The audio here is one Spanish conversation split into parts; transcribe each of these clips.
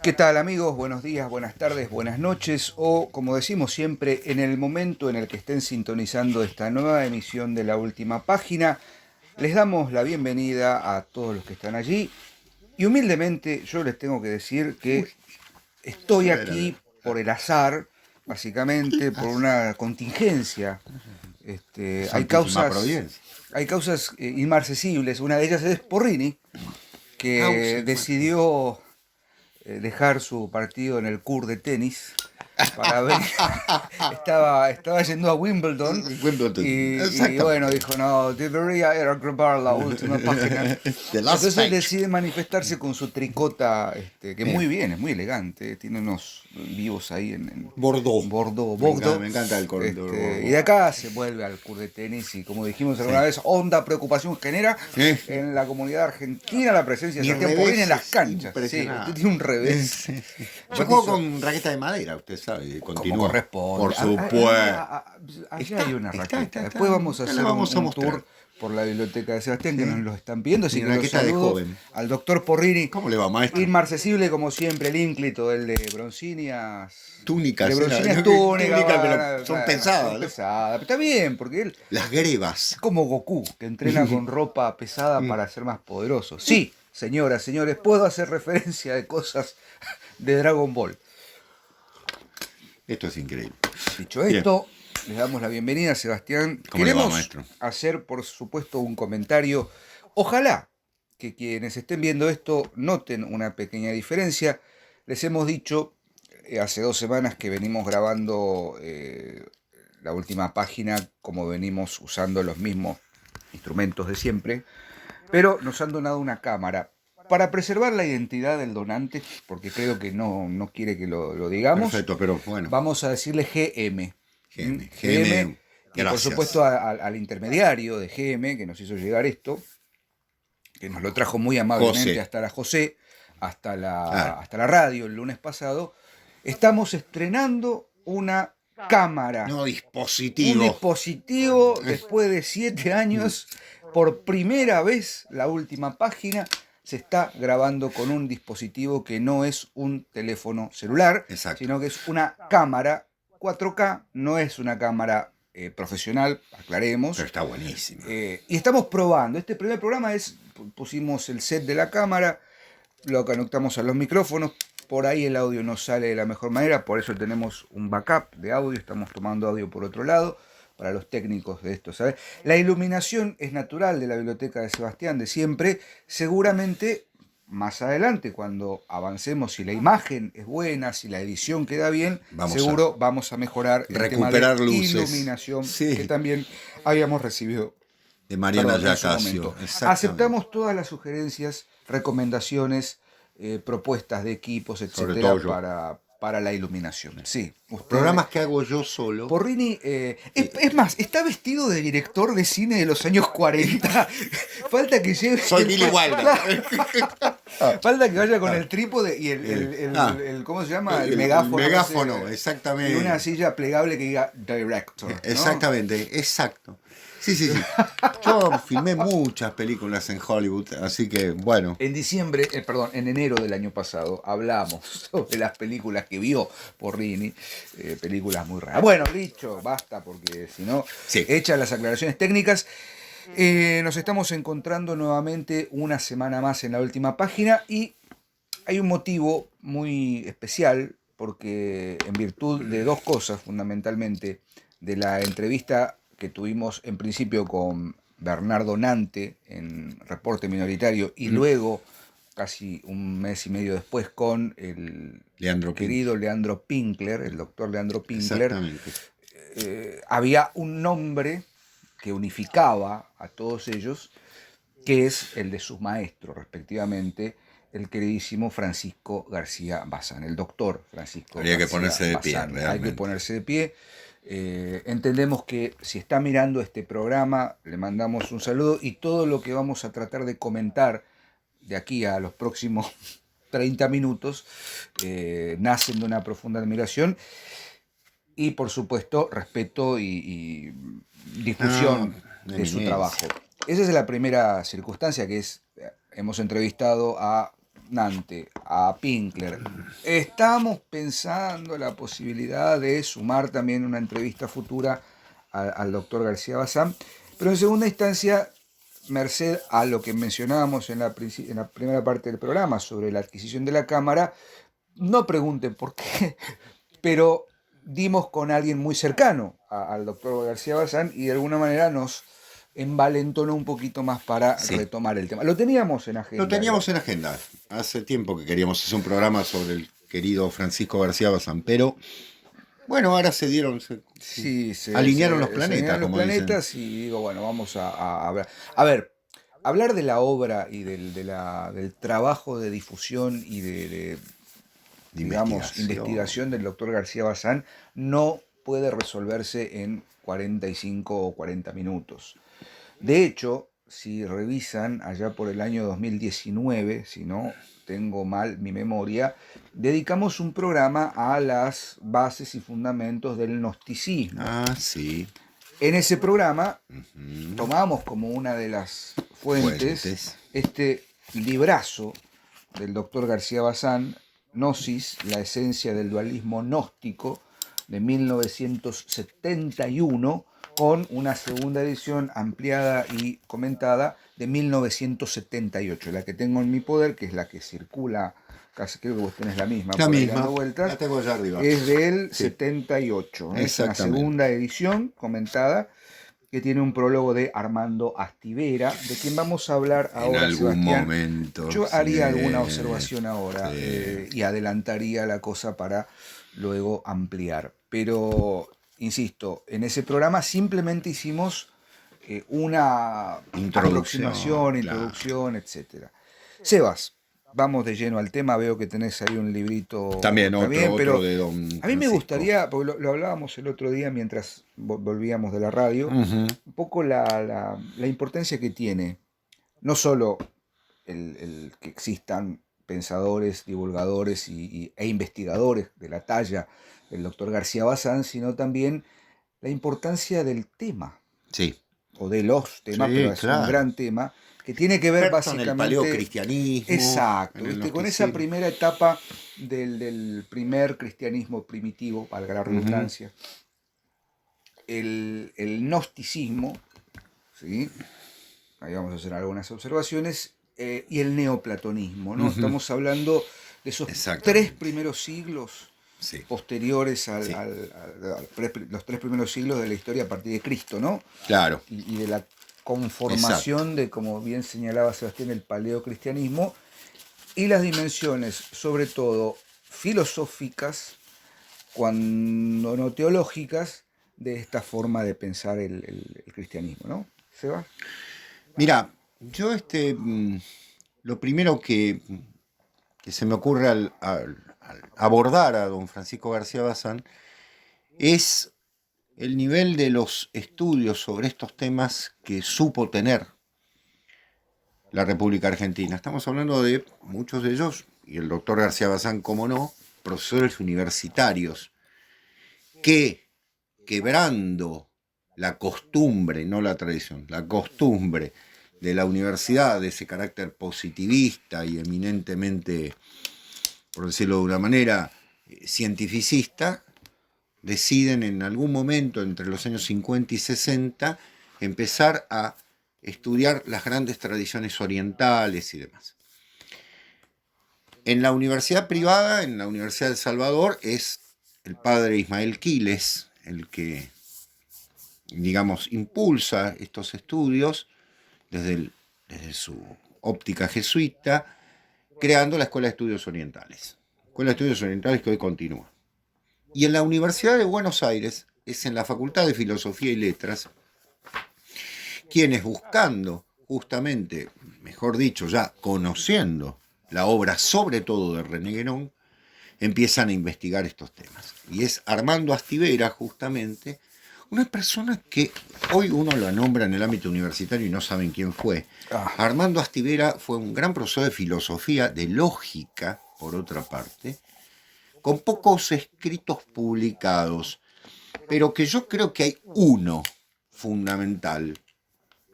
¿Qué tal amigos? Buenos días, buenas tardes, buenas noches o como decimos siempre, en el momento en el que estén sintonizando esta nueva emisión de La Última Página, les damos la bienvenida a todos los que están allí y humildemente yo les tengo que decir Uy, que estoy a ver. aquí por el azar, básicamente por una contingencia. Hay Santísima causas, Providencia. hay causas inmarcesibles, una de ellas es Porrini, que Causa decidió dejar su partido en el CUR de tenis para ver. estaba yendo a Wimbledon Wimbledon. y bueno, Exactamente. dijo, no, debería ir a grabar la última página. The last Entonces page. decide manifestarse con su tricota, que Eh, muy bien, es muy elegante, tiene unos vivos ahí en Bordeaux. Bordeaux. Me encanta el color de Y de Bordeaux. acá se vuelve al CUR de tenis y como dijimos alguna Sí. vez, honda preocupación genera Sí. en la comunidad argentina la presencia de Mi Sebastián Porrini en revés las es canchas. Sí, usted impresionante. tiene un revés. Sí, sí. Yo Además juego hizo con raqueta de madera, usted sabe, y como continúo. corresponde. Por supuesto. Allá hay una raqueta. Está. Después vamos a Ya la hacer vamos a un mostrar. tour por la biblioteca de Sebastián que nos Sí. lo están pidiendo, así Mi que los raqueta de saludo joven. al doctor Porrini. ¿Cómo le va, maestro? Inmarcesible como siempre, el ínclito, el de broncíneas. El de Túnicas, era. broncíneas túnica, Túnicas, pero bueno, son son pesadas, ¿no? pesadas. Pero está bien, porque él Las es grebas. como Goku, que entrena con ropa pesada para ser más poderoso. Sí, señoras, señores, puedo hacer referencia de cosas de Dragon Ball. Esto es increíble. Dicho Bien. esto, les damos la bienvenida, Sebastián. ¿Cómo le va, Queremos maestro? hacer, por supuesto, un comentario. Ojalá que quienes estén viendo esto noten una pequeña diferencia. Les hemos dicho hace 2 semanas que venimos grabando la última página, como venimos usando los mismos instrumentos de siempre, pero nos han donado una cámara. Para preservar la identidad del donante, porque creo que no quiere que lo digamos, Perfecto, pero bueno. vamos a decirle GM. GM, GM, y por gracias. supuesto al intermediario de GM que nos hizo llegar esto, que nos lo trajo muy amablemente José. hasta la José, Claro. hasta la radio el lunes pasado. Estamos estrenando una cámara, No un dispositivo. dispositivo después de 7 años. Por primera vez, la última página se está grabando con un dispositivo que no es un teléfono celular, Exacto. sino que es una cámara 4K, no es una cámara profesional, aclaremos. Pero está buenísimo. Y estamos probando. Este primer programa pusimos el set de la cámara, lo conectamos a los micrófonos, por ahí el audio no sale de la mejor manera, por eso tenemos un backup de audio, estamos tomando audio por otro lado, para los técnicos de esto, ¿sabes? La iluminación es natural de la biblioteca de Sebastián, de siempre, seguramente más adelante, cuando avancemos, si la imagen es buena, si la edición queda bien, seguro vamos a mejorar el tema de recuperar luces. iluminación Sí. que también habíamos recibido De Mariana en su Yacasio. momento. Exactamente. Aceptamos todas las sugerencias, recomendaciones, propuestas de equipos, Sobre etcétera, todo yo. para la iluminación. Sí, Programas que hago yo solo. Porrini, es más, está vestido de director de cine de los años 40. Falta que lleve. Soy Billy Wilder. Falta que vaya con el trípode y el ¿cómo se llama? El megáfono. Megáfono, Y exactamente. una silla plegable que diga director, ¿no? Exactamente, exacto. Sí. Yo filmé muchas películas en Hollywood, así que bueno. En enero del año pasado hablamos sobre las películas que vio Porrini, películas muy raras. Bueno, dicho, basta porque si no, Sí. hechas las aclaraciones técnicas, nos estamos encontrando nuevamente una semana más en la última página y hay un motivo muy especial porque en virtud de dos cosas fundamentalmente, de la entrevista que tuvimos en principio con Bernardo Nante en Reporte Minoritario y luego casi un mes y medio después con el querido Leandro Pinkler, el doctor Leandro Pinkler. Exactamente. Había un nombre que unificaba a todos ellos, que es el de sus maestros respectivamente, el queridísimo Francisco García Bazán, el doctor Francisco Habría García que ponerse de pie, Bazán. realmente. Hay que ponerse de pie. Entendemos que si está mirando este programa, le mandamos un saludo y todo lo que vamos a tratar de comentar de aquí a los próximos 30 minutos nacen de una profunda admiración y por supuesto respeto y difusión de su trabajo. Esa es la primera circunstancia, que es, hemos entrevistado a repugnante a Pinkler. Estamos pensando la posibilidad de sumar también una entrevista futura al doctor García Bazán, pero en segunda instancia, merced a lo que mencionábamos en la primera parte del programa sobre la adquisición de la cámara, no pregunten por qué, pero dimos con alguien muy cercano al doctor García Bazán y de alguna manera nos envalentonó un poquito más para retomar el tema. Lo teníamos en agenda. Lo teníamos en agenda. Hace tiempo que queríamos hacer un programa sobre el querido Francisco García Bazán, pero bueno, ahora se alinearon los planetas, como planetas dicen. Y digo, bueno, vamos a hablar. A ver, hablar de la obra y del trabajo de difusión y de digamos, investigación del doctor García Bazán no puede resolverse en 45 o 40 minutos. De hecho, si revisan allá por el año 2019, si no tengo mal mi memoria, dedicamos un programa a las bases y fundamentos del gnosticismo. Ah, sí. En ese programa tomamos como una de las fuentes este librazo del doctor García Bazán, Gnosis, la esencia del dualismo gnóstico, de 1971, con una segunda edición ampliada y comentada de 1978. La que tengo en mi poder, que es la que circula, casi creo que vos tenés la misma, la misma, dando vueltas, la tengo allá arriba. es del 78. Es una segunda edición comentada que tiene un prólogo de Armando Astivera, de quien vamos a hablar ahora, en algún Sebastián. Momento. Yo haría alguna observación ahora y adelantaría la cosa para luego ampliar. Pero, insisto, en ese programa simplemente hicimos una aproximación, introducción, etc. Sebas, vamos de lleno al tema. Veo que tenés ahí un librito. También otro de don a mí me gustaría, porque lo hablábamos el otro día mientras volvíamos de la radio, un poco la importancia que tiene, no solo el que existan pensadores, divulgadores e investigadores de la talla del doctor García Bazán, sino también la importancia del tema. Sí. O de los temas, pero es un gran tema que tiene que ver básicamente con el paleocristianismo. Exacto, con esa primera etapa del primer cristianismo primitivo, valga la redundancia. El gnosticismo, ¿sí? Ahí vamos a hacer algunas observaciones, y el neoplatonismo, ¿no? Estamos hablando de esos 3 primeros siglos posteriores los 3 primeros siglos de la historia a partir de Cristo, ¿no? Claro. Y de la conformación de, como bien señalaba Sebastián, el paleocristianismo y las dimensiones, sobre todo filosóficas, cuando no teológicas, de esta forma de pensar el cristianismo, ¿no? ¿Seba? Mira, yo lo primero que se me ocurre al abordar a don Francisco García Bazán es el nivel de los estudios sobre estos temas que supo tener la República Argentina. Estamos hablando de muchos de ellos, y el doctor García Bazán, como no, profesores universitarios, que quebrando la costumbre, no la tradición, la costumbre de la universidad, de ese carácter positivista y eminentemente, por decirlo de una manera, cientificista, deciden en algún momento entre los años 50 y 60 empezar a estudiar las grandes tradiciones orientales y demás. En la universidad privada, en la Universidad de El Salvador, es el padre Ismael Quiles el que, digamos, impulsa estos estudios desde su óptica jesuita, creando la Escuela de Estudios Orientales. Escuela de Estudios Orientales que hoy continúa. Y en la Universidad de Buenos Aires, es en la Facultad de Filosofía y Letras, quienes buscando justamente, mejor dicho, ya conociendo la obra sobre todo de René Guénon, empiezan a investigar estos temas. Y es Armando Astivera, justamente, una persona que hoy uno lo nombra en el ámbito universitario y no saben quién fue. Armando Astivera fue un gran profesor de filosofía, de lógica, por otra parte, con pocos escritos publicados, pero que yo creo que hay uno fundamental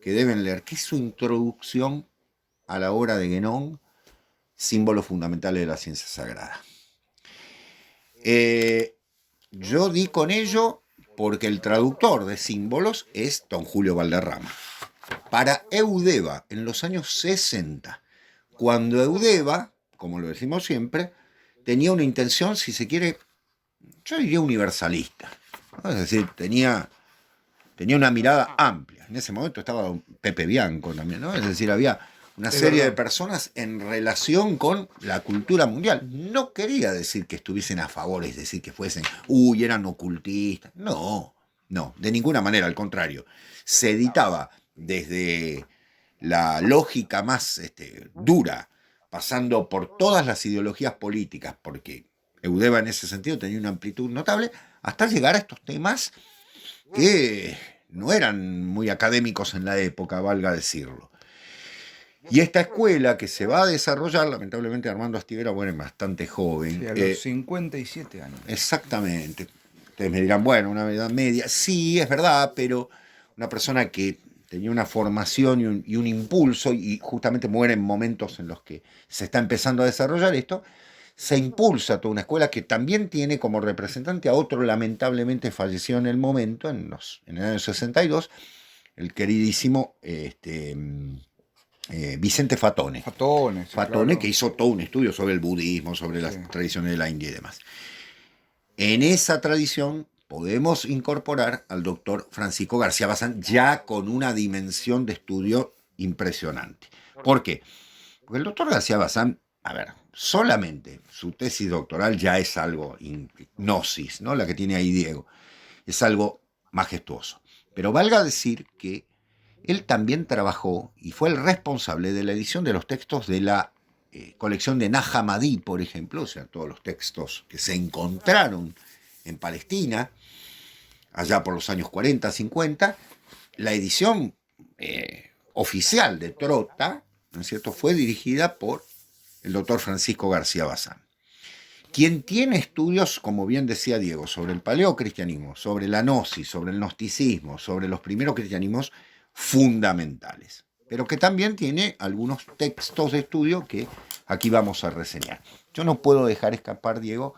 que deben leer, que es su introducción a la obra de Guénon, símbolos fundamentales de la ciencia sagrada. Yo di con ello porque el traductor de símbolos es don Julio Valderrama. Para Eudeva, en los años 60, cuando Eudeva, como lo decimos siempre, tenía una intención, si se quiere, yo diría universalista, ¿no? Es decir, tenía una mirada amplia. En ese momento estaba don Pepe Bianco también, ¿no? Es decir, había una serie de personas en relación con la cultura mundial. No quería decir que estuviesen a favor, es decir, que fuesen, eran ocultistas. No, de ninguna manera, al contrario. Se editaba desde la lógica más dura, pasando por todas las ideologías políticas, porque Eudeva en ese sentido tenía una amplitud notable, hasta llegar a estos temas que no eran muy académicos en la época, valga decirlo. Y esta escuela que se va a desarrollar, lamentablemente Armando Astivera muere bastante joven. Sí, a los 57 años. Exactamente. Ustedes me dirán, bueno, una edad media. Sí, es verdad, pero una persona que tenía una formación y un impulso, y justamente muere en momentos en los que se está empezando a desarrollar esto, se impulsa toda una escuela que también tiene como representante a otro, lamentablemente falleció en el momento, en el año 62, el queridísimo Vicente Fatone. Fatone, claro. Que hizo todo un estudio sobre el budismo, sobre las tradiciones de la India y demás. En esa tradición podemos incorporar al doctor Francisco García Bazán ya con una dimensión de estudio impresionante. ¿Por qué? Porque el doctor García Bazán, solamente su tesis doctoral ya es algo, gnosis, ¿no? La que tiene ahí Diego, es algo majestuoso. Pero valga decir que él también trabajó y fue el responsable de la edición de los textos de la colección de Nag Hammadi, por ejemplo, o sea, todos los textos que se encontraron en Palestina, allá por los años 40, 50, la edición oficial de Trota, ¿no es cierto?, fue dirigida por el doctor Francisco García Bazán, quien tiene estudios, como bien decía Diego, sobre el paleocristianismo, sobre la gnosis, sobre el gnosticismo, sobre los primeros cristianismos fundamentales, pero que también tiene algunos textos de estudio que aquí vamos a reseñar. Yo no puedo dejar escapar, Diego,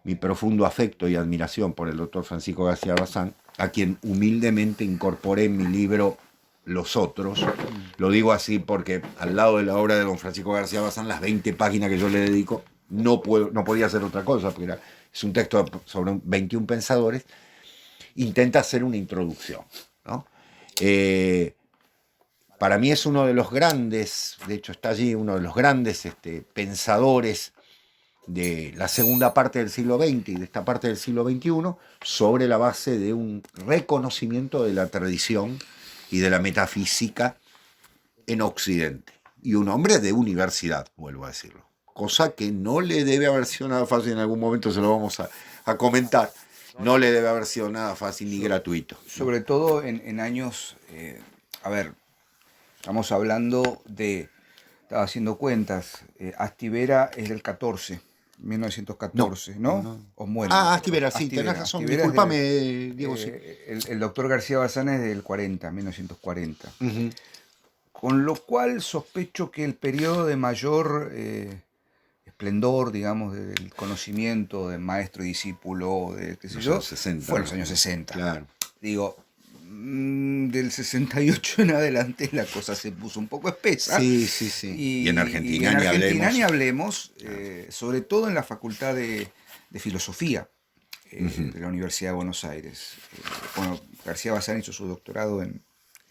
mi profundo afecto y admiración por el doctor Francisco García Bazán, a quien humildemente incorporé en mi libro Los Otros. Lo digo así porque al lado de la obra de don Francisco García Bazán, las 20 páginas que yo le dedico, no podía hacer otra cosa, porque es un texto sobre 21 pensadores. Intenta hacer una introducción, ¿no? Para mí es uno de los grandes, de hecho está allí, uno de los grandes pensadores de la segunda parte del siglo XX y de esta parte del siglo XXI, sobre la base de un reconocimiento de la tradición y de la metafísica en Occidente. Y un hombre de universidad, vuelvo a decirlo. Cosa que no le debe haber sido nada fácil, en algún momento se lo vamos a comentar. No le debe haber sido nada fácil ni gratuito, ¿no? Sobre todo en años, estamos hablando estaba haciendo cuentas, Astivera es del 1914, ¿no? O muere. Astivera, sí, tenés razón, discúlpame, Diego, sí. El doctor García Bazán es del 1940. Uh-huh. Con lo cual sospecho que el periodo de mayor esplendor, digamos, del conocimiento de maestro y discípulo, de qué sé yo, 60, fue en los años 60. Claro. Digo, del 68 en adelante la cosa se puso un poco espesa. Sí. Y en Argentina ni hablemos, sobre todo en la Facultad de Filosofía de la Universidad de Buenos Aires. García Bazán hizo su doctorado en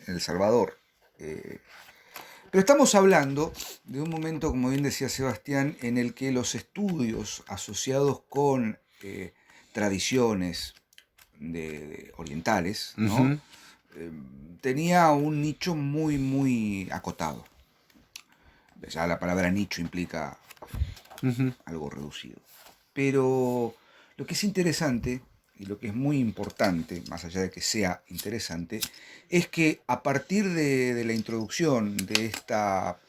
El Salvador. Pero estamos hablando de un momento, como bien decía Sebastián, en el que los estudios asociados con tradiciones orientales, ¿no? Uh-huh. Tenía un nicho muy, muy acotado. Ya la palabra nicho implica algo reducido. Pero lo que es interesante y lo que es muy importante, más allá de que sea interesante, es que a partir de la introducción de esta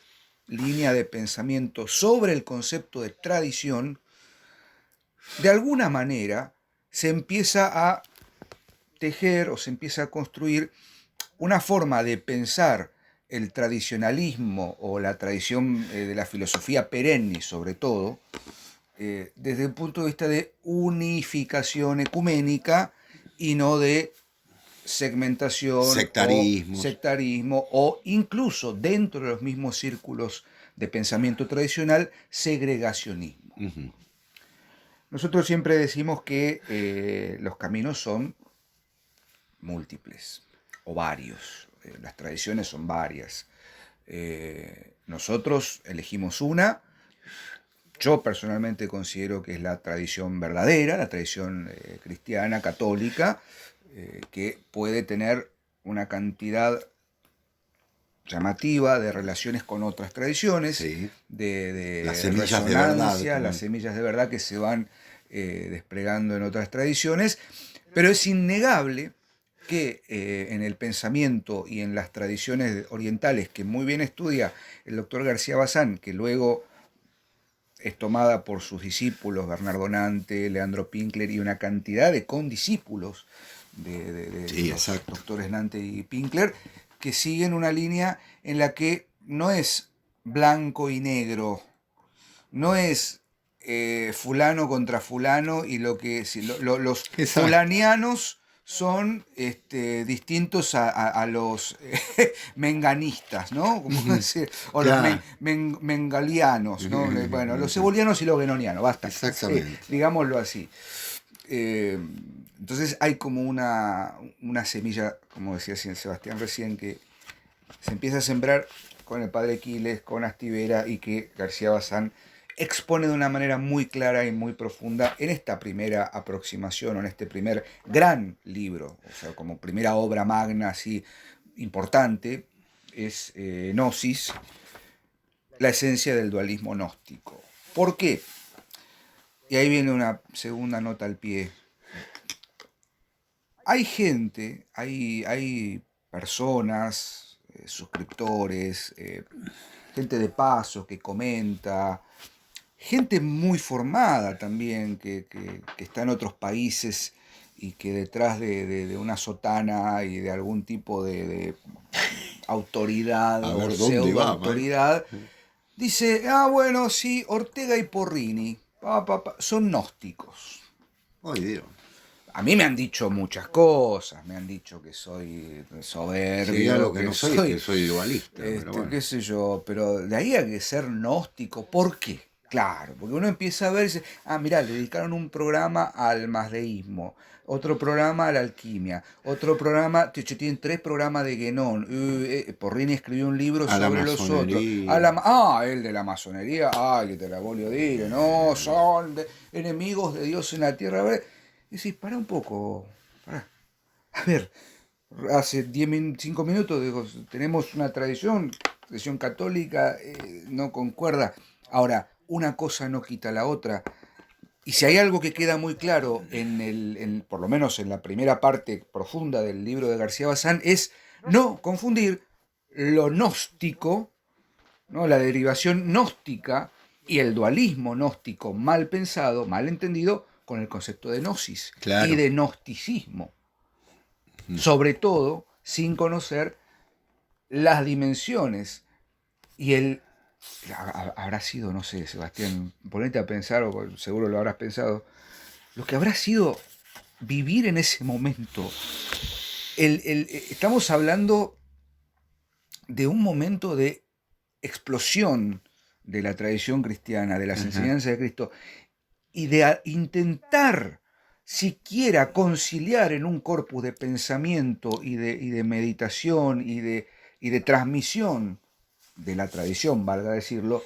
línea de pensamiento sobre el concepto de tradición, de alguna manera se empieza a tejer o se empieza a construir una forma de pensar el tradicionalismo o la tradición de la filosofía perenne, sobre todo, desde el punto de vista de unificación ecuménica y no de segmentación Sectarismos. o sectarismo, o incluso dentro de los mismos círculos de pensamiento tradicional, segregacionismo. Ujú. Nosotros siempre decimos que los caminos son múltiples o varios, las tradiciones son varias. Nosotros elegimos una. Yo personalmente considero que es la tradición verdadera, la tradición cristiana, católica, que puede tener una cantidad llamativa de relaciones con otras tradiciones, Sí. de Las semillas de verdad, resonancia, como- las semillas de verdad que se van desplegando en otras tradiciones, pero es innegable que en el pensamiento y en las tradiciones orientales que muy bien estudia el doctor García Bazán, que luego es tomada por sus discípulos, Bernardo Nante, Leandro Pinkler y una cantidad de condiscípulos de Sí, los exacto. doctores Nante y Pinkler, que siguen una línea en la que no es blanco y negro, no es fulano contra fulano y lo que si, los Exacto. fulanianos son distintos a los menganistas, ¿no? Como Ujú. decir, o los Claro. mengalianos, ¿no? Bueno, los cebolianos y los benonianos, basta. Sí, Exactamente. digámoslo así. Eh, entonces hay como una semilla, como decía Sebastián recién, que se empieza a sembrar con el padre Quiles, con Astivera, y que García Bazán expone de una manera muy clara y muy profunda en esta primera aproximación, o en este primer gran libro, o sea, como primera obra magna así importante, es Gnosis, la esencia del dualismo gnóstico. ¿Por qué? Y ahí viene una segunda nota al pie. Hay gente, hay personas, suscriptores, gente de paso que comenta, gente muy formada también que está en otros países y que detrás de una sotana y de algún tipo de autoridad A o ver dónde pseudo va, man. autoridad, dice, bueno, sí, Ortega y Porrini son gnósticos. Ay, Dios. A mí me han dicho muchas cosas, me han dicho que soy Sí, a soberbio, lo que que no soy es soy, que soy dualista, pero bueno. qué sé yo, pero de ahí a que ser gnóstico, ¿por qué? Claro, porque uno empieza a ver, dice, mirá, le dedicaron un programa al masdeísmo, otro programa a la alquimia, otro programa, tienen 3 programas de Guénon, Porrini escribió un libro A la sobre los otros, masonería. el de la masonería, que te la volvió a decir, no, son enemigos de Dios en la tierra, a ver, y decís, para un poco, pará. A ver, hace 5 minutos digo, tenemos una tradición católica, no concuerda. Ahora, una cosa no quita la otra. Y si hay algo que queda muy claro, por lo menos en la primera parte profunda del libro de García Bazán, es no confundir lo gnóstico, ¿no? La derivación gnóstica y el dualismo gnóstico mal pensado, mal entendido, con el concepto de gnosis y Claro. de gnosticismo. Sobre todo sin conocer las dimensiones y habrá sido, no sé, Sebastián, ponete a pensar, o seguro lo habrás pensado, lo que habrá sido vivir en ese momento. Estamos hablando de un momento de explosión de la tradición cristiana, de las Ajá. enseñanzas de Cristo, y de intentar siquiera conciliar en un corpus de pensamiento y de meditación y de transmisión de la tradición, valga decirlo,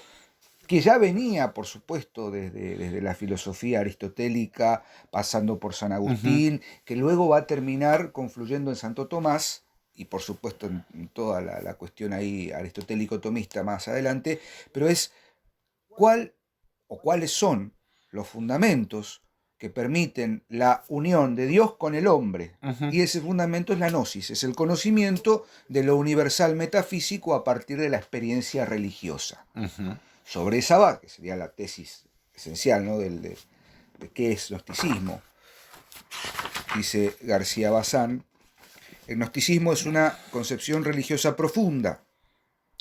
que ya venía, por supuesto, desde la filosofía aristotélica, pasando por San Ujú. Agustín, que luego va a terminar confluyendo en Santo Tomás, y por supuesto en toda la cuestión ahí aristotélico-tomista más adelante, pero es cuál o cuáles son los fundamentos que permiten la unión de Dios con el hombre. Ujú. Y ese fundamento es la gnosis, es el conocimiento de lo universal metafísico a partir de la experiencia religiosa. Ujú. Sobre esa base, que sería la tesis esencial, ¿no? de qué es gnosticismo, dice García Bazán, el gnosticismo es una concepción religiosa profunda,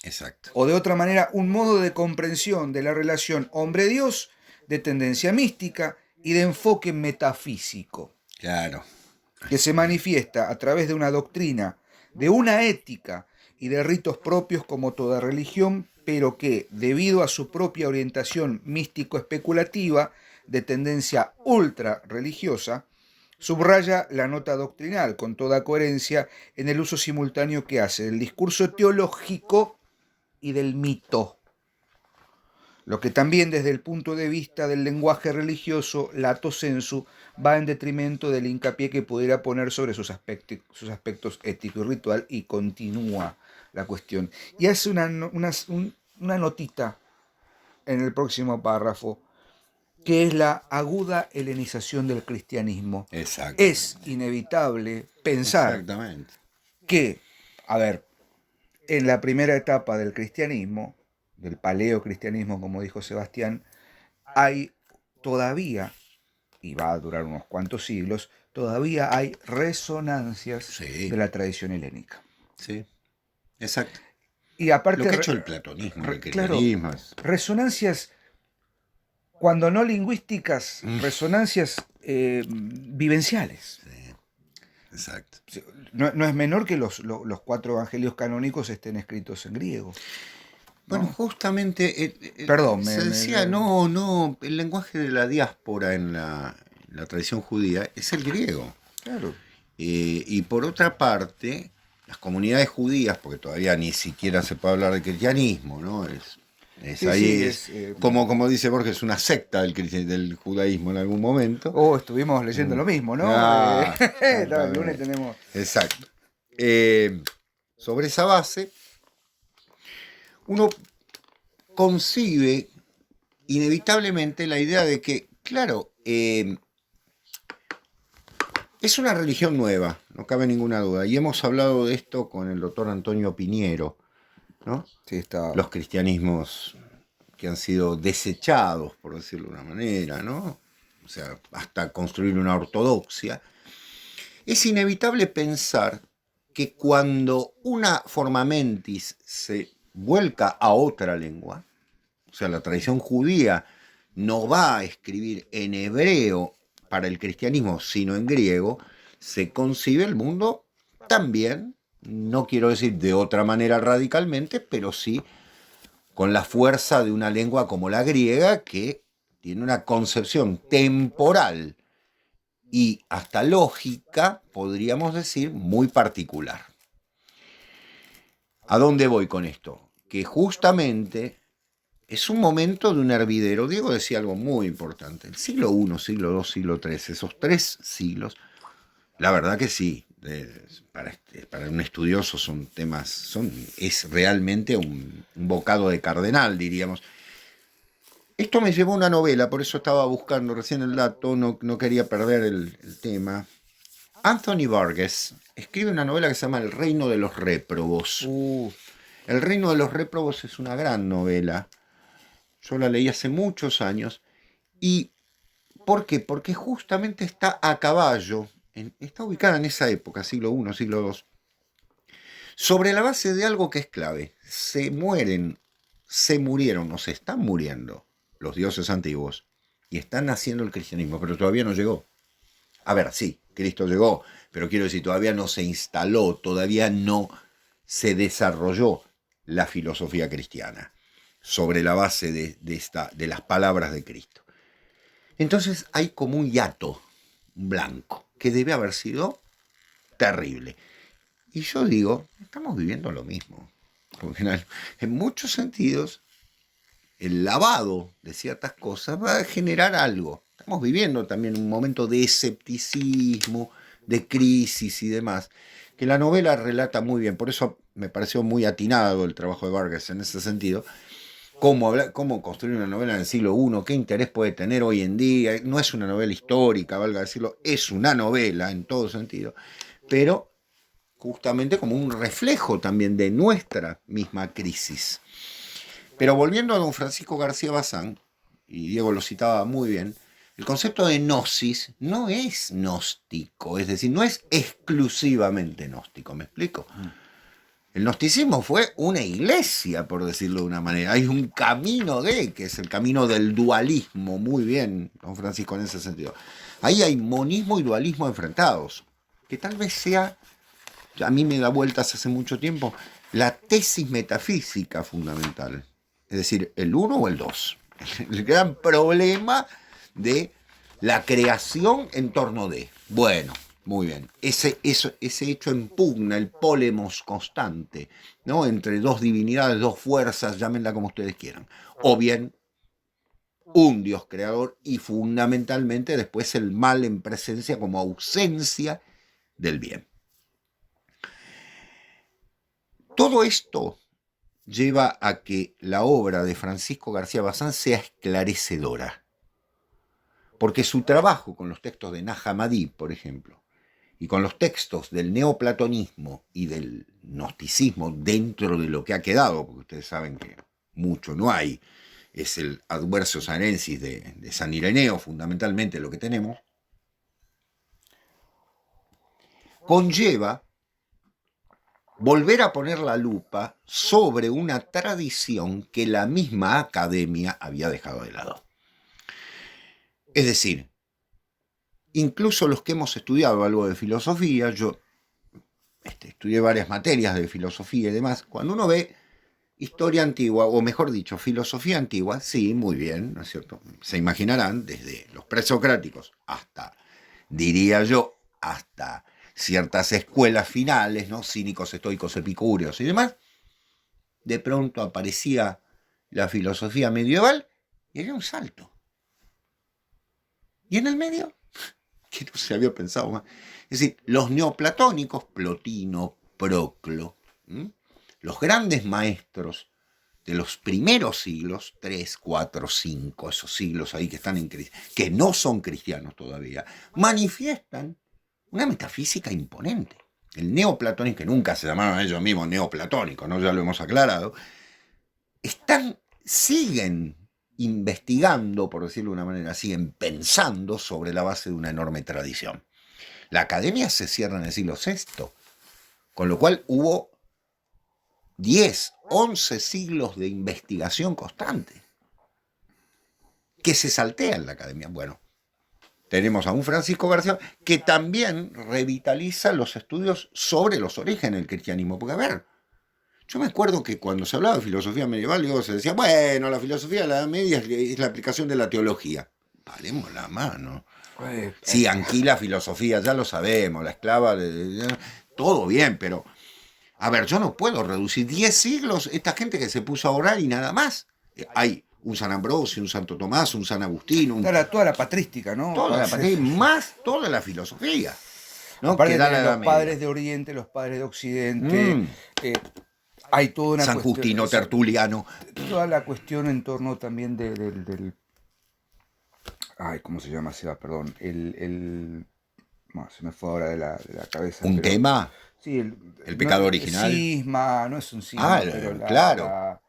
Exacto. O de otra manera, un modo de comprensión de la relación hombre-dios, de tendencia mística y de enfoque metafísico, Claro. que se manifiesta a través de una doctrina, de una ética y de ritos propios como toda religión, pero que, debido a su propia orientación místico-especulativa, de tendencia ultra religiosa, subraya la nota doctrinal con toda coherencia en el uso simultáneo que hace del discurso teológico y del mito. Lo que también desde el punto de vista del lenguaje religioso, lato sensu, va en detrimento del hincapié que pudiera poner sobre sus aspectos ético y ritual, y continúa la cuestión. Y hace una notita en el próximo párrafo, que es la aguda helenización del cristianismo. Es Exactamente. inevitable pensar Exactamente. que, a ver, en la primera etapa del cristianismo, del paleocristianismo, como dijo Sebastián, hay todavía, y va a durar unos cuantos siglos, todavía hay resonancias Sí, de la tradición helénica. sí. Exacto. Y Lo aparte, que ha hecho el platonismo, el claro, cristianismo. resonancias, cuando no lingüísticas, resonancias vivenciales. Sí, exacto. No es menor que los 4 evangelios canónicos estén escritos en griego, Bueno, ¿no? justamente Perdón, se decía, no, el lenguaje de la diáspora en la tradición judía es el griego. claro. Y por otra parte, las comunidades judías, porque todavía ni siquiera se puede hablar de cristianismo, ¿no? Es Sí, ahí, sí, es como dice Borges, una secta del judaísmo en algún momento. estuvimos leyendo lo mismo, ¿no? Ah, No, el lunes exactamente. tenemos... Exacto. Sobre esa base, uno concibe inevitablemente la idea de que, claro, es una religión nueva, no cabe ninguna duda, y hemos hablado de esto con el doctor Antonio Piñero, ¿no? Sí, está... Los cristianismos que han sido desechados, por decirlo de una manera, ¿no? O sea, hasta construir una ortodoxia. Es inevitable pensar que cuando una forma mentis se vuelca a otra lengua, o sea, la tradición judía no va a escribir en hebreo para el cristianismo, sino en griego, se concibe el mundo también, no quiero decir de otra manera radicalmente, pero sí con la fuerza de una lengua como la griega, que tiene una concepción temporal y hasta lógica, podríamos decir, muy particular. ¿A dónde voy con esto? Que justamente es un momento de un hervidero. Diego decía algo muy importante. El siglo I, siglo II, siglo III, esos 3 siglos, la verdad que sí, para un estudioso son temas, es realmente un bocado de cardenal, diríamos. Esto me llevó a una novela, por eso estaba buscando recién el dato, no quería perder el tema. Anthony Burgess escribe una novela que se llama El reino de los réprobos. El reino de los réprobos es una gran novela. Yo la leí hace muchos años. ¿Y por qué? Porque justamente está a caballo, está ubicada en esa época, siglo I, siglo II, sobre la base de algo que es clave. Se murieron, o se están muriendo los dioses antiguos y están naciendo el cristianismo, pero todavía no llegó. A ver, sí, Cristo llegó, pero quiero decir, todavía no se instaló, todavía no se desarrolló la filosofía cristiana sobre la base de las palabras de Cristo. Entonces hay como un hiato blanco que debe haber sido terrible. Y yo digo, estamos viviendo lo mismo. Porque en muchos sentidos, el lavado de ciertas cosas va a generar algo. Estamos viviendo también un momento de escepticismo, de crisis y demás, que la novela relata muy bien. Por eso me pareció muy atinado el trabajo de Vargas en ese sentido. Cómo construir una novela en el siglo I, qué interés puede tener hoy en día. No es una novela histórica, valga decirlo, es una novela en todo sentido, pero justamente como un reflejo también de nuestra misma crisis. Pero volviendo a don Francisco García Bazán, y Diego lo citaba muy bien, el concepto de gnosis no es gnóstico, es decir, no es exclusivamente gnóstico, ¿me explico? El gnosticismo fue una iglesia, por decirlo de una manera. Hay un camino que es el camino del dualismo. Muy bien, don Francisco, en ese sentido. Ahí hay monismo y dualismo enfrentados, que tal vez sea, a mí me da vueltas hace mucho tiempo, la tesis metafísica fundamental. Es decir, el uno o el dos. El gran problema de la creación en torno de. Bueno, muy bien. Ese hecho impugna el polemos constante, ¿no? Entre dos divinidades, dos fuerzas, llámenla como ustedes quieran. O bien un Dios creador y fundamentalmente después el mal en presencia como ausencia del bien. Todo esto lleva a que la obra de Francisco García Bazán sea esclarecedora. Porque su trabajo con los textos de Nag Hammadi, por ejemplo, y con los textos del neoplatonismo y del gnosticismo dentro de lo que ha quedado, porque ustedes saben que mucho no hay, es el Adversus Arensis de San Ireneo, fundamentalmente lo que tenemos, conlleva volver a poner la lupa sobre una tradición que la misma academia había dejado de lado. Es decir, incluso los que hemos estudiado algo de filosofía, yo estudié varias materias de filosofía y demás, cuando uno ve historia antigua, o mejor dicho, filosofía antigua, sí, muy bien, ¿no es cierto? Se imaginarán, desde los presocráticos hasta, diría yo, hasta ciertas escuelas finales, ¿no? Cínicos, estoicos, epicúreos y demás, de pronto aparecía la filosofía medieval y había un salto. Y en el medio, que no se había pensado más. Es decir, los neoplatónicos, Plotino, Proclo, los grandes maestros de los primeros siglos, 3, 4, 5, esos siglos ahí que están que no son cristianos todavía, manifiestan una metafísica imponente. El neoplatonismo, que nunca se llamaron ellos mismos neoplatónicos, ¿no? Ya lo hemos aclarado, siguen investigando, por decirlo de una manera, siguen pensando sobre la base de una enorme tradición. La academia se cierra en el siglo VI, con lo cual hubo 10, 11 siglos de investigación constante que se saltea en la academia. Bueno, tenemos a un Francisco García que también revitaliza los estudios sobre los orígenes del cristianismo. Porque, a ver, yo me acuerdo que cuando se hablaba de filosofía medieval, luego se decía, bueno, la filosofía de la Edad Media es la aplicación de la teología. Paremos la mano. Sí, anquila filosofía, ya lo sabemos, la esclava, todo bien, pero, a ver, yo no puedo reducir 10 siglos esta gente que se puso a orar y nada más. Hay un San Ambrosio, un Santo Tomás, un San Agustín. Toda la patrística, ¿no? Toda la patrística, más toda la filosofía. ¿No? Aparte que da de la los padres de Oriente, los padres de Occidente, hay toda una San cuestión, Justino, Tertuliano. Toda la cuestión en torno también del ay, ¿cómo se llama? Perdón. No, se me fue ahora de la cabeza. ¿Un tema? Sí, el pecado original. Cisma, no es un cisma, pero claro.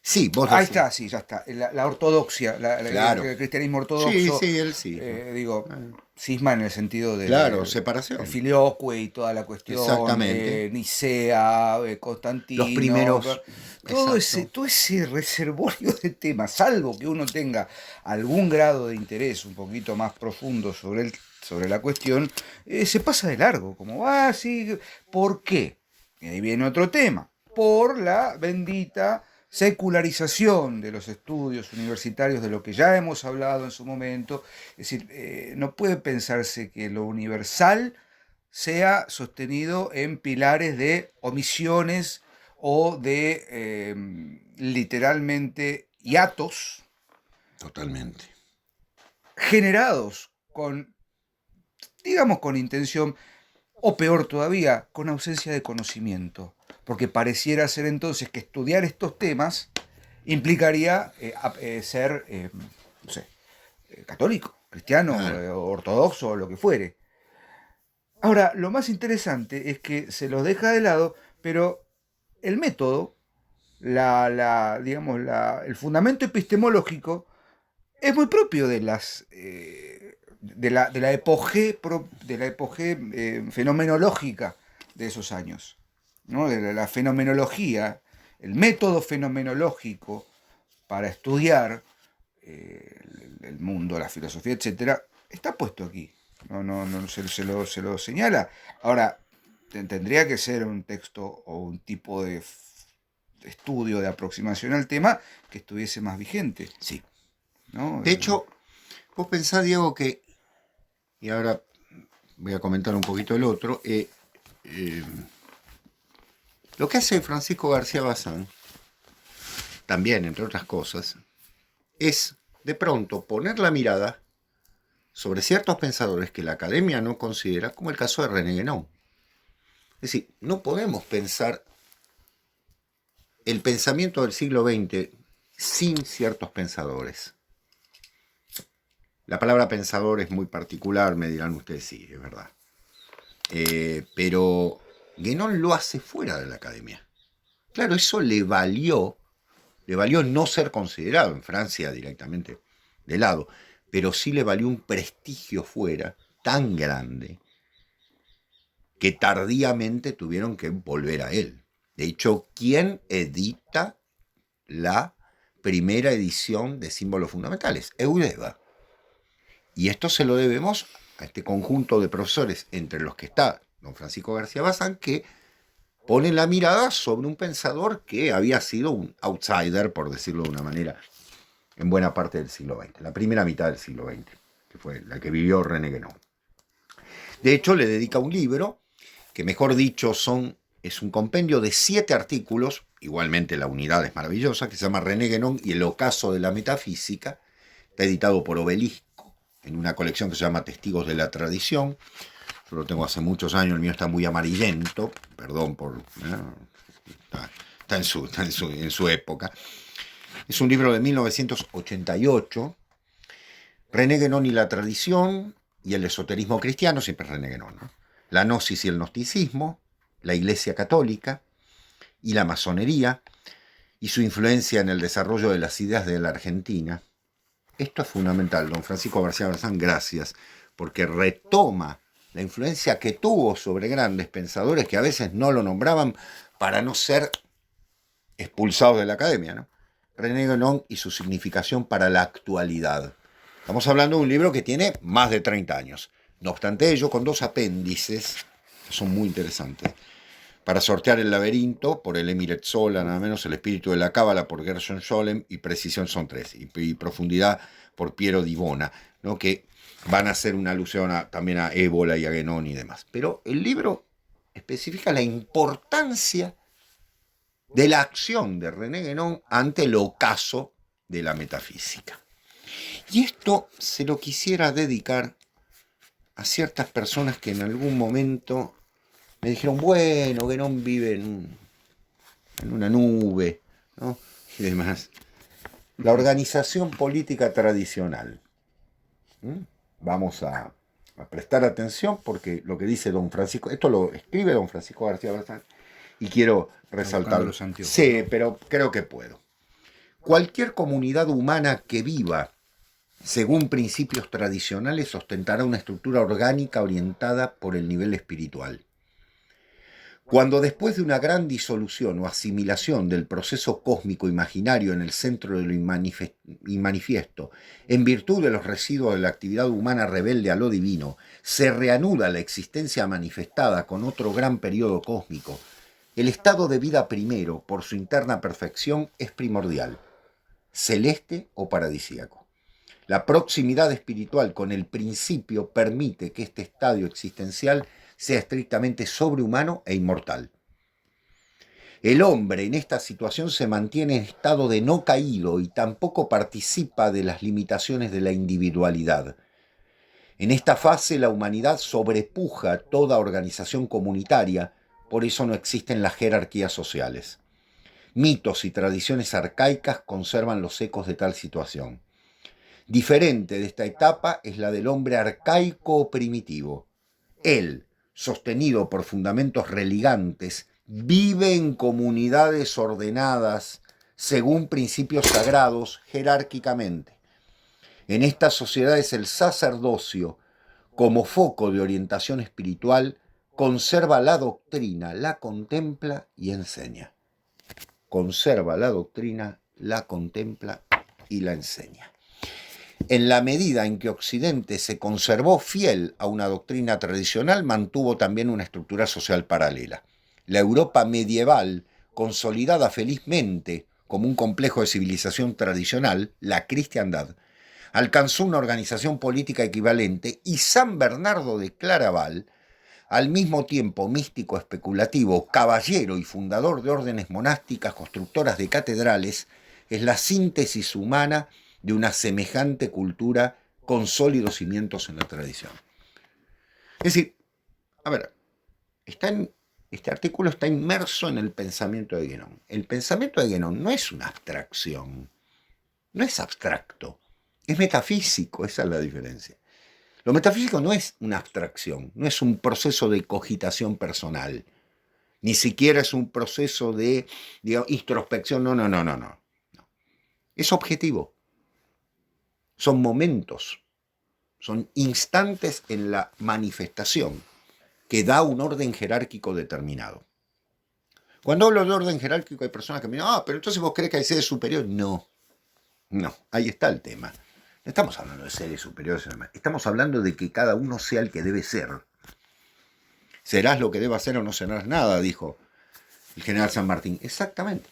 Sí, vos ahí está, sí, ya está. La ortodoxia, claro. El cristianismo ortodoxo. Sí, él sí. Digo, cisma en el sentido de. Claro, separación. El filioque y toda la cuestión. Exactamente. Nicea, Constantino. Los primeros. Todo ese reservorio de temas, salvo que uno tenga algún grado de interés un poquito más profundo sobre la cuestión, se pasa de largo. Como, sí, ¿por qué? Y ahí viene otro tema. Por la bendita secularización de los estudios universitarios, de lo que ya hemos hablado en su momento. Es decir, no puede pensarse que lo universal sea sostenido en pilares de omisiones o de literalmente hiatos. Totalmente. Generados con, digamos, con intención, o peor todavía, con ausencia de conocimiento. Porque pareciera ser entonces que estudiar estos temas implicaría ser, no sé, católico, cristiano, ortodoxo o lo que fuere. Ahora, lo más interesante es que se los deja de lado, pero el método, el fundamento epistemológico es muy propio de las de la epogé fenomenológica de esos años, ¿no? De la fenomenología, el método fenomenológico para estudiar el mundo, la filosofía, etcétera, está puesto aquí. No se lo señala. Ahora, tendría que ser un texto o un tipo de estudio, de aproximación al tema que estuviese más vigente. Sí. ¿No? De hecho, vos pensás, Diego, que, y ahora voy a comentar un poquito el otro, lo que hace Francisco García Bazán, también, entre otras cosas, es de pronto poner la mirada sobre ciertos pensadores que la academia no considera, como el caso de René Guénon. Es decir, no podemos pensar el pensamiento del siglo XX sin ciertos pensadores. La palabra pensador es muy particular, me dirán ustedes, sí, es verdad. Pero Guénon lo hace fuera de la academia. Claro, eso le valió no ser considerado en Francia directamente de lado, pero sí le valió un prestigio fuera tan grande que tardíamente tuvieron que volver a él. De hecho, ¿quién edita la primera edición de Símbolos Fundamentales? Eudeva. Y esto se lo debemos a este conjunto de profesores, entre los que está don Francisco García Bazán, que ponen la mirada sobre un pensador que había sido un outsider, por decirlo de una manera, en buena parte del siglo XX, la primera mitad del siglo XX, que fue la que vivió René Guénon. De hecho, le dedica un libro, que mejor dicho es un compendio de 7 artículos, igualmente la unidad es maravillosa, que se llama René Guénon y el ocaso de la metafísica, está editado por Obelisco, en una colección que se llama Testigos de la Tradición. Yo lo tengo hace muchos años, el mío está muy amarillento, perdón por... Está en su época. Es un libro de 1988, René Guénon y la tradición y el esoterismo cristiano, siempre René Guénon, ¿no? La gnosis y el gnosticismo, la Iglesia Católica y la masonería, y su influencia en el desarrollo de las ideas de la Argentina. Esto es fundamental, don Francisco García Bazán, gracias, porque retoma la influencia que tuvo sobre grandes pensadores que a veces no lo nombraban para no ser expulsados de la academia, ¿no? René Guénon y su significación para la actualidad. Estamos hablando de un libro que tiene más de 30 años. No obstante ello, con 2 apéndices, que son muy interesantes. Para sortear el laberinto, por el Émile Zola, nada menos, el espíritu de la cábala, por Gershon Scholem, y precisión son 3, y profundidad por Piero Divona, ¿no? Que van a hacer una alusión también a Ébola y a Guénon y demás. Pero el libro especifica la importancia de la acción de René Guénon ante el ocaso de la metafísica. Y esto se lo quisiera dedicar a ciertas personas que en algún momento me dijeron, bueno, Guénon vive en una nube, ¿no? Y demás. La organización política tradicional. Vamos a prestar atención porque lo que dice don Francisco, esto lo escribe don Francisco García Bazán, y quiero resaltarlo. Sí, pero creo que puedo. Cualquier comunidad humana que viva según principios tradicionales ostentará una estructura orgánica orientada por el nivel espiritual. Cuando después de una gran disolución o asimilación del proceso cósmico imaginario en el centro de lo inmanifiesto, en virtud de los residuos de la actividad humana rebelde a lo divino, se reanuda la existencia manifestada con otro gran periodo cósmico, el estado de vida primero, por su interna perfección, es primordial, celeste o paradisíaco. La proximidad espiritual con el principio permite que este estadio existencial sea estrictamente sobrehumano e inmortal. El hombre en esta situación se mantiene en estado de no caído y tampoco participa de las limitaciones de la individualidad. En esta fase la humanidad sobrepuja toda organización comunitaria, por eso no existen las jerarquías sociales. Mitos y tradiciones arcaicas conservan los ecos de tal situación. Diferente de esta etapa es la del hombre arcaico o primitivo. Él, sostenido por fundamentos religantes, vive en comunidades ordenadas según principios sagrados jerárquicamente. En estas sociedades el sacerdocio, como foco de orientación espiritual, conserva la doctrina, la contempla y enseña. Conserva la doctrina, la contempla y la enseña. En la medida en que Occidente se conservó fiel a una doctrina tradicional, mantuvo también una estructura social paralela. La Europa medieval, consolidada felizmente como un complejo de civilización tradicional, la cristiandad, alcanzó una organización política equivalente y San Bernardo de Claraval, al mismo tiempo místico especulativo, caballero y fundador de órdenes monásticas, constructoras de catedrales, es la síntesis humana de una semejante cultura con sólidos cimientos en la tradición. Es decir, a ver, este artículo está inmerso en el pensamiento de Guénon. El pensamiento de Guénon no es una abstracción, no es abstracto, es metafísico, esa es la diferencia. Lo metafísico no es una abstracción, no es un proceso de cogitación personal, ni siquiera es un proceso de, digamos, introspección, no. Es objetivo. Son momentos, son instantes en la manifestación que da un orden jerárquico determinado. Cuando hablo de orden jerárquico hay personas que me dicen, pero entonces vos crees que hay seres superiores. No, ahí está el tema. No estamos hablando de seres superiores, estamos hablando de que cada uno sea el que debe ser. Serás lo que deba ser o no serás nada, dijo el general San Martín. Exactamente.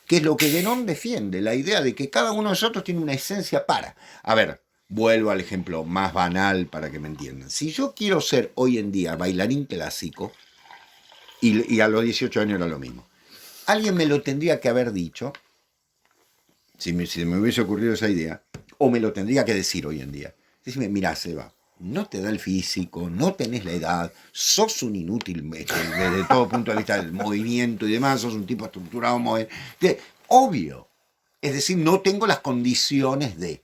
Que es lo que Guénon defiende, la idea de que cada uno de nosotros tiene una esencia para. A ver, vuelvo al ejemplo más banal para que me entiendan. Si yo quiero ser hoy en día bailarín clásico, y a los 18 años era lo mismo, alguien me lo tendría que haber dicho, si me hubiese ocurrido esa idea, o me lo tendría que decir hoy en día. Decime, mirá, Seba, no te da el físico, no tenés la edad, sos un inútil desde todo punto de vista del movimiento y demás, sos un tipo estructurado, obvio. Es decir, no tengo las condiciones de.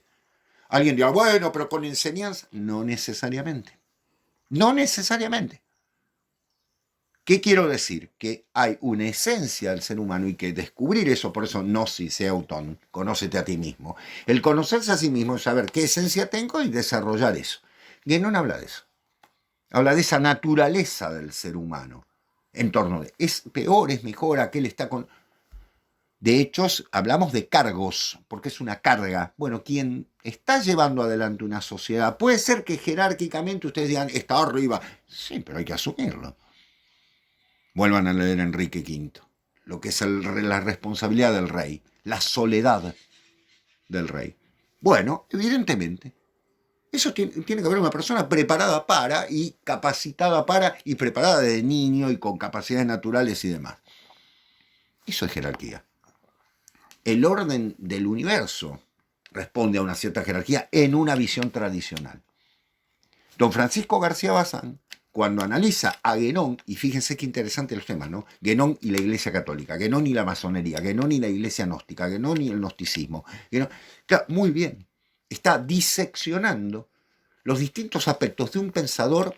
Alguien dirá, bueno, pero con enseñanza. No necesariamente. No necesariamente. ¿Qué quiero decir? Que hay una esencia del ser humano y que descubrir eso, por eso gnosis se autón, conócete a ti mismo. El conocerse a sí mismo es saber qué esencia tengo y desarrollar eso. Guénon habla de eso. Habla de esa naturaleza del ser humano. En torno de, es peor, es mejor, aquel está con. De hecho, hablamos de cargos, porque es una carga. Bueno, quien está llevando adelante una sociedad, puede ser que jerárquicamente ustedes digan, está arriba. Sí, pero hay que asumirlo. Vuelvan a leer Enrique V, lo que es la responsabilidad del rey, la soledad del rey. Bueno, evidentemente, eso tiene que haber una persona preparada para y capacitada para y preparada de niño y con capacidades naturales y demás. Eso es jerarquía. El orden del universo responde a una cierta jerarquía en una visión tradicional. Don Francisco García Bazán, cuando analiza a Guénon, y fíjense qué interesante los temas, ¿no? Guénon y la Iglesia Católica, Guénon y la masonería, Guénon y la Iglesia gnóstica, Guénon y el gnosticismo. Claro, muy bien, está diseccionando los distintos aspectos de un pensador,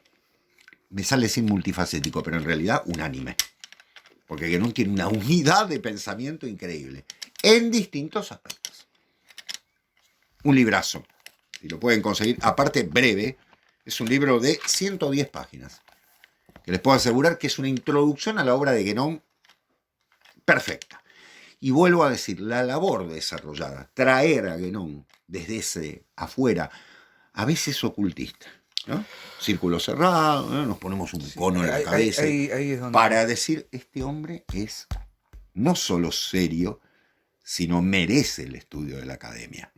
me sale decir multifacético, pero en realidad unánime. Porque Guénon tiene una unidad de pensamiento increíble, en distintos aspectos. Un librazo, si lo pueden conseguir, aparte breve, es un libro de 110 páginas, que les puedo asegurar que es una introducción a la obra de Guénon perfecta. Y vuelvo a decir, la labor desarrollada, traer a Guénon desde ese afuera, a veces ocultista, ¿no? Círculo cerrado, ¿no? Nos ponemos un cono en la cabeza ahí es donde... para decir, este hombre es no solo serio, sino merece el estudio de la academia.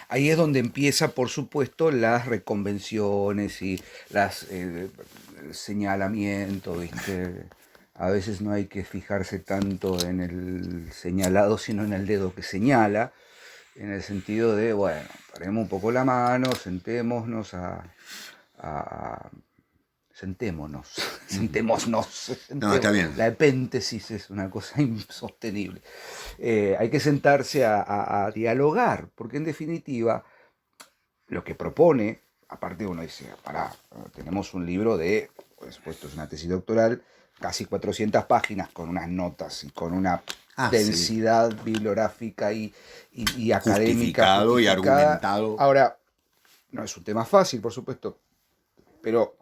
Ahí es donde empieza, por supuesto, las reconvenciones y las señalamientos, ¿viste? A veces no hay que fijarse tanto en el señalado, sino en el dedo que señala, en el sentido de, bueno, paremos un poco la mano, sentémonos sentémonos. No, está bien. La epéntesis es una cosa insostenible. Hay que sentarse a dialogar, porque en definitiva lo que propone, aparte uno dice, tenemos un libro de, por supuesto es una tesis doctoral, casi 400 páginas con unas notas y con una densidad bibliográfica y académica. Justificado y argumentado. Ahora, no es un tema fácil, por supuesto, pero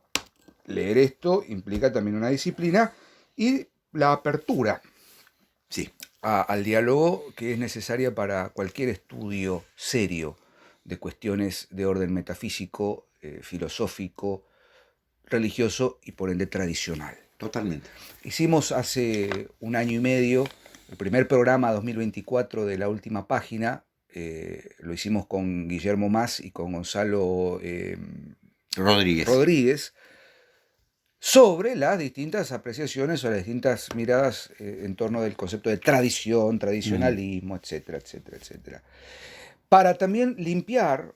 leer esto implica también una disciplina y la apertura Sí, al diálogo que es necesaria para cualquier estudio serio de cuestiones de orden metafísico, filosófico, religioso y por ende tradicional. totalmente. Hicimos hace un año y medio el primer programa 2024 de La Última Página. Lo hicimos con Guillermo Mas y con Gonzalo Rodríguez. Rodríguez, sobre las distintas apreciaciones o las distintas miradas en torno del concepto de tradición, tradicionalismo, etcétera, etcétera, etcétera. Para también limpiar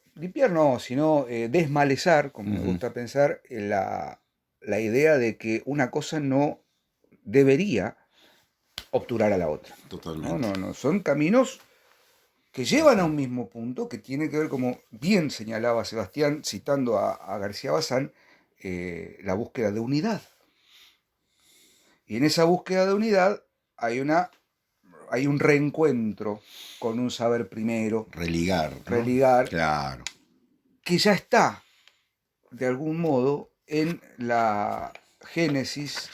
no, sino desmalezar, como me gusta pensar, la idea de que una cosa no debería obturar a la otra. Totalmente. No, son caminos que llevan a un mismo punto, que tiene que ver, como bien señalaba Sebastián, citando a García Bazán, la búsqueda de unidad. Y en esa búsqueda de unidad hay un reencuentro con un saber primero, Religar, ¿no? religar, Claro. que ya está, de algún modo, en la génesis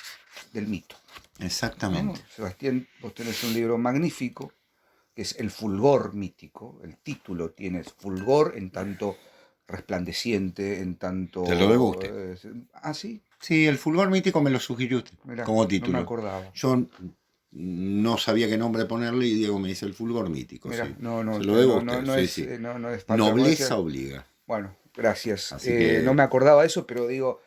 del mito. Exactamente. ¿No? Sebastián, vos tenés un libro magnífico, que es El fulgor mítico. El título tiene fulgor en tanto resplandeciente, en tanto... Te lo debo a usted. ¿Sí? Sí, el fulgor mítico me lo sugirió usted Mirá, como no título. me acordaba. Yo no sabía qué nombre ponerle y Diego me dice el fulgor mítico. Mirá, sí. no, Se lo debo a usted. no sí, es, sí. no es falta de Nobleza modestia. obliga. Bueno, gracias. Así que- No me acordaba de eso, pero digo,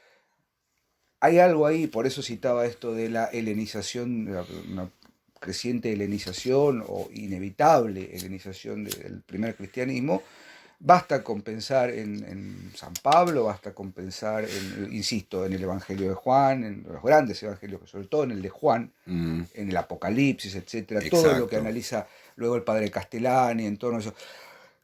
hay algo ahí, por eso citaba esto de la helenización, una creciente helenización o inevitable helenización del primer cristianismo. Basta con pensar en San Pablo, basta con pensar, insisto, en el Evangelio de Juan, en los grandes evangelios, sobre todo en el de Juan, en el Apocalipsis, etcétera, todo lo que Exacto. analiza luego el padre Castellani en torno a eso.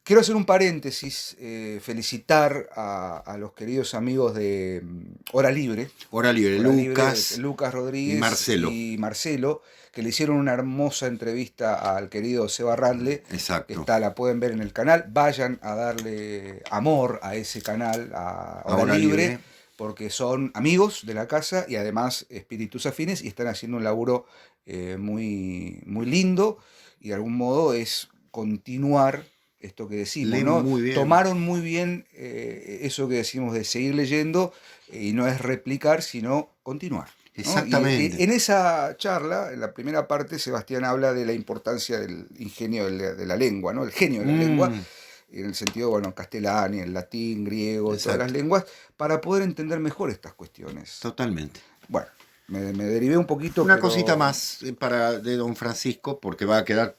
Quiero hacer un paréntesis, felicitar a los queridos amigos de Hora Libre. Hora libre, Hora Libre, Lucas Lucas Rodríguez y Marcelo. que le hicieron una hermosa entrevista al querido Seba Randle, que Exacto. la pueden ver en el canal. Vayan a darle amor a ese canal, a Hora Hora Libre, Libre. porque son amigos de la casa y además espíritus afines y están haciendo un laburo muy, muy lindo, y de algún modo es continuar esto que decimos, Leen ¿no? muy bien. Tomaron muy bien eso que decimos de seguir leyendo, y no es replicar, sino continuar, ¿no? Exactamente. Y en esa charla, en la primera parte, Sebastián habla de la importancia del ingenio de la lengua, ¿no? El genio de la lengua, en el sentido, bueno, castellano, el latín, griego, todas las lenguas, para poder entender mejor estas cuestiones. Totalmente. Bueno, me derivé un poquito. Una cosita más de don Francisco, porque va a quedar...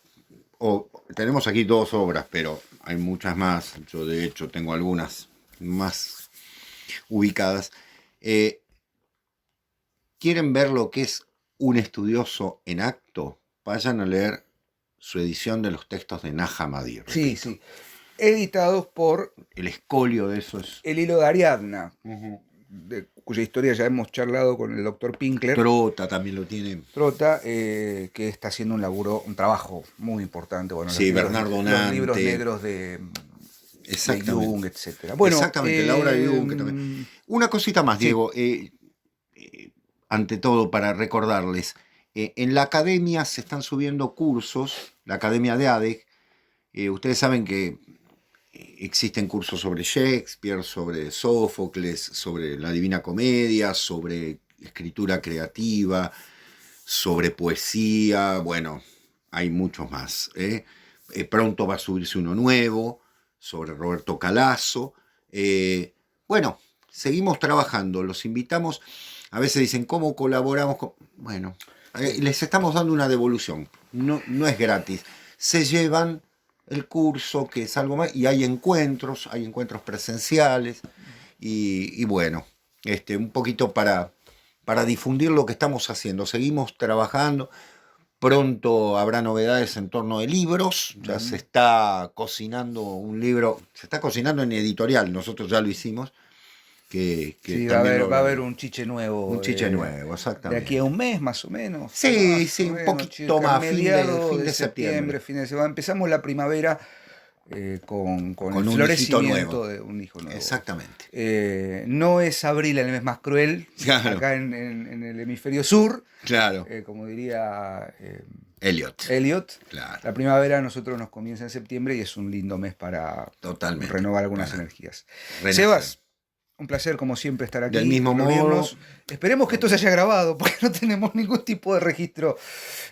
tenemos aquí 2 obras, pero hay muchas más. Yo de hecho tengo algunas más ubicadas. ¿Quieren ver lo que es un estudioso en acto? Vayan a leer su edición de los textos de Nag Hammadi. Sí, sí. Editados por El escolio de eso es... El Hilo de Ariadna, cuya historia ya hemos charlado con el doctor Pinkler. Trota también lo tiene. Trota, que está haciendo un trabajo muy importante. Bueno, Sí, Bernardo Nante. Los libros negros de Jung, etc. Bueno, exactamente, la obra de Jung también. Una cosita más, sí. Diego. Ante todo, para recordarles, en la academia se están subiendo cursos, la academia de ADEC. Ustedes saben que existen cursos sobre Shakespeare, sobre Sófocles, sobre la Divina Comedia, sobre escritura creativa, sobre poesía, bueno, hay muchos más. Pronto va a subirse uno nuevo sobre Roberto Calazo. Bueno, seguimos trabajando, los invitamos. A veces dicen, ¿cómo colaboramos? Bueno, les estamos dando una devolución, no es gratis. Se llevan el curso, que es algo más, y hay encuentros presenciales, y bueno, un poquito para difundir lo que estamos haciendo. Seguimos trabajando, pronto habrá novedades en torno de libros, ya se está cocinando un libro, se está cocinando en editorial, nosotros ya lo hicimos, que sí, va a haber un chiche nuevo. Un chiche nuevo, exactamente. De aquí a un mes más o menos. Sí, sí, un poquito más, fin de septiembre. Fin de semana. Empezamos la primavera con Con el un florecimiento hijito nuevo. de un hijo nuevo. Exactamente. No es abril el mes más cruel, Claro. acá en el hemisferio sur, Claro. como diría Elliot. Elliot. Claro. La primavera a nosotros nos comienza en septiembre y es un lindo mes para Totalmente. renovar algunas Para energías. renacer. Sebas, un placer como siempre estar aquí. Del mismo modo. reunirnos. Esperemos que esto se haya grabado porque no tenemos ningún tipo de registro.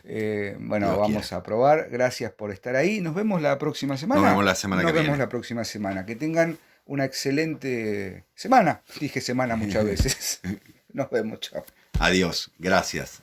Bueno, Dios vamos quiera. a probar. Gracias por estar ahí. Nos vemos la próxima semana. Nos vemos la semana que Nos vemos viene. la próxima semana. Que tengan una excelente semana. Dije semana muchas veces. Nos vemos. Chao. Adiós. Gracias.